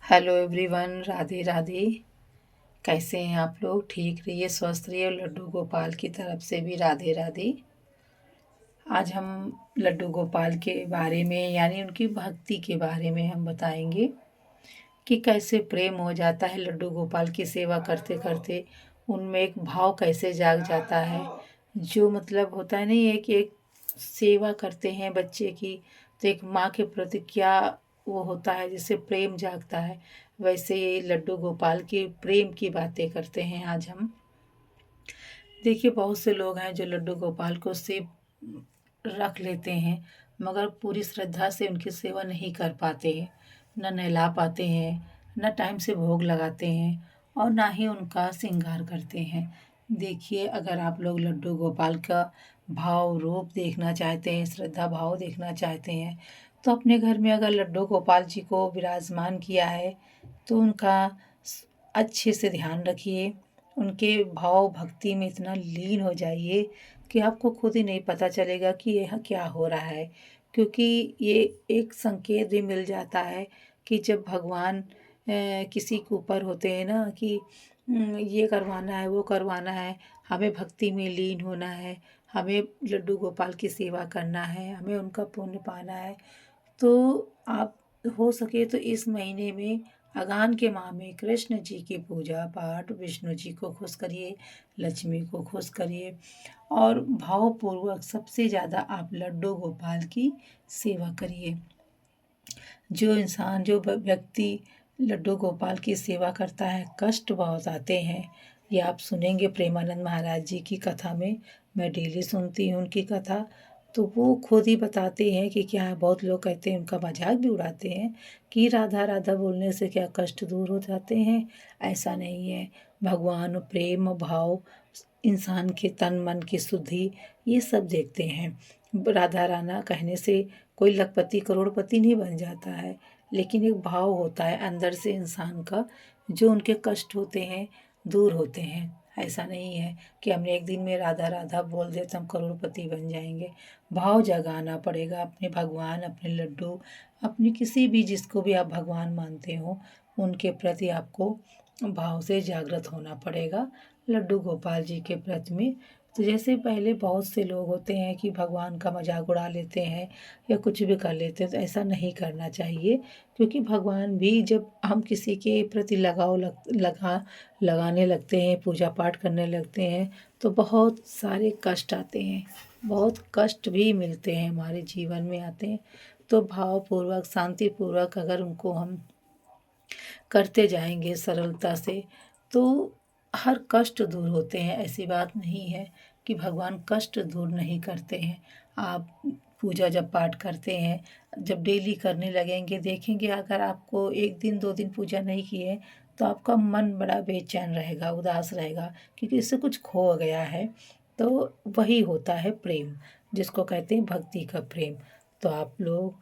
Hello everyone, Radhe Radhe. कैसे हैं आप लोग? ठीक रहिए, स्वस्थ रहिए। और लड्डू गोपाल की तरफ से भी राधे राधे। आज हम लड्डू गोपाल के बारे में यानी उनकी भक्ति के बारे में हम बताएंगे कि कैसे प्रेम हो जाता है लड्डू गोपाल की सेवा करते करते। उनमें एक भाव कैसे जाग जाता है, जो मतलब होता है नहीं है कि एक सेवा करते हैं बच्चे की, तो एक माँ के प्रति क्या वो होता है जिससे प्रेम जागता है। वैसे ये लड्डू गोपाल की प्रेम की बातें करते हैं आज हम। देखिए, बहुत से लोग हैं जो लड्डू गोपाल को सिर्फ रख लेते हैं, मगर पूरी श्रद्धा से उनकी सेवा नहीं कर पाते हैं, न नहला पाते हैं, न टाइम से भोग लगाते हैं, और ना ही उनका श्रृंगार करते हैं। देखिए, अगर आप लोग लड्डू गोपाल का भाव रूप देखना चाहते हैं, श्रद्धा भाव देखना चाहते हैं, तो अपने घर में अगर लड्डू गोपाल जी को विराजमान किया है तो उनका अच्छे से ध्यान रखिए। उनके भाव भक्ति में इतना लीन हो जाइए कि आपको खुद ही नहीं पता चलेगा कि यह क्या हो रहा है। क्योंकि ये एक संकेत भी मिल जाता है कि जब भगवान किसी के ऊपर होते हैं ना कि ये करवाना है, वो करवाना है, हमें भक्ति में लीन होना है, हमें लड्डू गोपाल की सेवा करना है, हमें उनका पुण्य पाना है। तो आप हो सके तो इस महीने में अगान के माह में कृष्ण जी की पूजा पाठ, विष्णु जी को खुश करिए, लक्ष्मी को खुश करिए, और भावपूर्वक सबसे ज़्यादा आप लड्डू गोपाल की सेवा करिए। जो व्यक्ति लड्डू गोपाल की सेवा करता है, कष्ट बहुत आते हैं। ये आप सुनेंगे प्रेमानंद महाराज जी की कथा में। मैं डेली सुनती हूँ उनकी कथा। तो वो खुद ही बताते हैं कि क्या है, बहुत लोग कहते हैं, उनका मजाक भी उड़ाते हैं कि राधा राधा बोलने से क्या कष्ट दूर हो जाते हैं। ऐसा नहीं है। भगवान प्रेम भाव, इंसान के तन मन की शुद्धि, ये सब देखते हैं। राधा राना कहने से कोई लखपति करोड़पति नहीं बन जाता है, लेकिन एक भाव होता है अंदर से इंसान का, जो उनके कष्ट होते हैं दूर होते हैं। ऐसा नहीं है कि हमने एक दिन में राधा राधा बोल दिया तो हम करोड़पति बन जाएंगे। भाव जगाना पड़ेगा अपने भगवान, अपने लड्डू, अपनी किसी भी जिसको भी आप भगवान मानते हो, उनके प्रति आपको भाव से जागृत होना पड़ेगा लड्डू गोपाल जी के प्रति में। तो जैसे पहले बहुत से लोग होते हैं कि भगवान का मजाक उड़ा लेते हैं या कुछ भी कर लेते हैं, तो ऐसा नहीं करना चाहिए। क्योंकि भगवान भी, जब हम किसी के प्रति लगाने लगते हैं, पूजा पाठ करने लगते हैं, तो बहुत सारे कष्ट आते हैं, बहुत कष्ट भी मिलते हैं, हमारे जीवन में आते हैं। तो भावपूर्वक शांतिपूर्वक अगर उनको हम करते जाएंगे सरलता से, तो हर कष्ट दूर होते हैं। ऐसी बात नहीं है कि भगवान कष्ट दूर नहीं करते हैं। आप पूजा जब पाठ करते हैं, जब डेली करने लगेंगे, देखेंगे अगर आपको एक दिन दो दिन पूजा नहीं किए तो आपका मन बड़ा बेचैन रहेगा, उदास रहेगा, क्योंकि इससे कुछ खो गया है। तो वही होता है प्रेम, जिसको कहते हैं भक्ति का प्रेम। तो आप लोग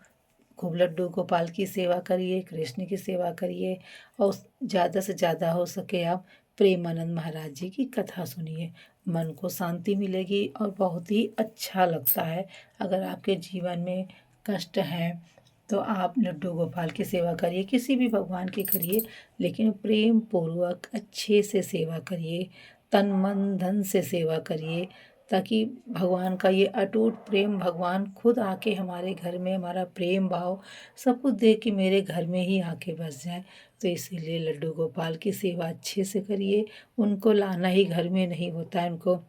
खूब लड्डू गोपाल की सेवा करिए, कृष्ण की सेवा करिए, और ज़्यादा से ज़्यादा हो सके आप प्रेमानंद महाराज जी की कथा सुनिए। मन को शांति मिलेगी और बहुत ही अच्छा लगता है। अगर आपके जीवन में कष्ट हैं तो आप लड्डू गोपाल की सेवा करिए, किसी भी भगवान की करिए, लेकिन प्रेम पूर्वक अच्छे से सेवा करिए, तन मन धन से सेवा करिए, ताकि भगवान का ये अटूट प्रेम, भगवान खुद आके हमारे घर में हमारा प्रेम भाव सब कुछ देख के मेरे घर में ही आके बस जाए। तो इसीलिए लड्डू गोपाल की सेवा अच्छे से करिए। उनको लाना ही घर में नहीं होता है, उनको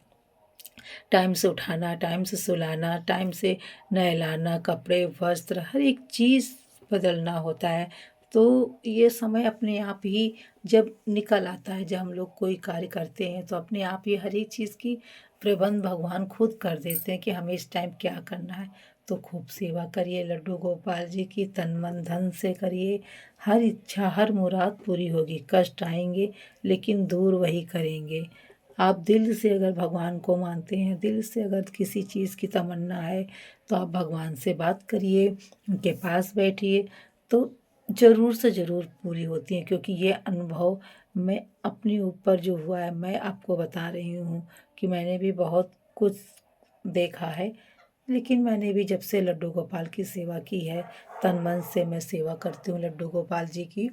टाइम से उठाना, टाइम से सुलाना, टाइम से नहलाना, कपड़े वस्त्र हर एक चीज़ बदलना होता है। तो ये समय अपने आप ही जब निकल आता है, जब हम लोग कोई कार्य करते हैं तो अपने आप ही हर एक चीज़ की प्रबंध भगवान खुद कर देते हैं कि हमें इस टाइम क्या करना है। तो खूब सेवा करिए लड्डू गोपाल जी की, तन मन धन से करिए। हर इच्छा हर मुराद पूरी होगी। कष्ट आएंगे लेकिन दूर वही करेंगे। आप दिल से अगर भगवान को मानते हैं, दिल से अगर किसी चीज़ की तमन्ना है, तो आप भगवान से बात करिए, उनके पास बैठिए, तो ज़रूर से ज़रूर पूरी होती हैं। क्योंकि ये अनुभव मैं अपने ऊपर जो हुआ है, मैं आपको बता रही हूँ कि मैंने भी बहुत कुछ देखा है। लेकिन मैंने भी जब से लड्डू गोपाल की सेवा की है, तन मन से मैं सेवा करती हूँ लड्डू गोपाल जी की।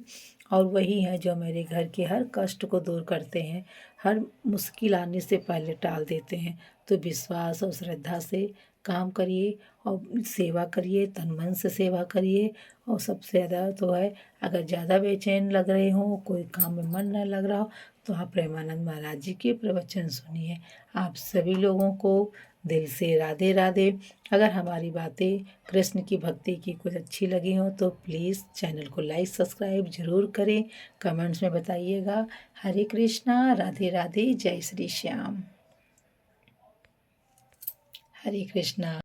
और वही हैं जो मेरे घर के हर कष्ट को दूर करते हैं, हर मुश्किल आने से पहले टाल देते हैं। तो विश्वास और श्रद्धा से काम करिए और सेवा करिए, तन मन से सेवा करिए। और सबसे ज़्यादा तो है, अगर ज़्यादा बेचैन लग रहे हो, कोई काम में मन न लग रहा हो, तो आप प्रेमानंद महाराज जी के प्रवचन सुनिए। आप सभी लोगों को दिल से राधे राधे। अगर हमारी बातें कृष्ण की भक्ति की कुछ अच्छी लगी हो तो प्लीज़ चैनल को लाइक सब्सक्राइब ज़रूर करें, कमेंट्स में बताइएगा। हरे कृष्णा, राधे राधे, जय श्री श्याम। हरे कृष्णा।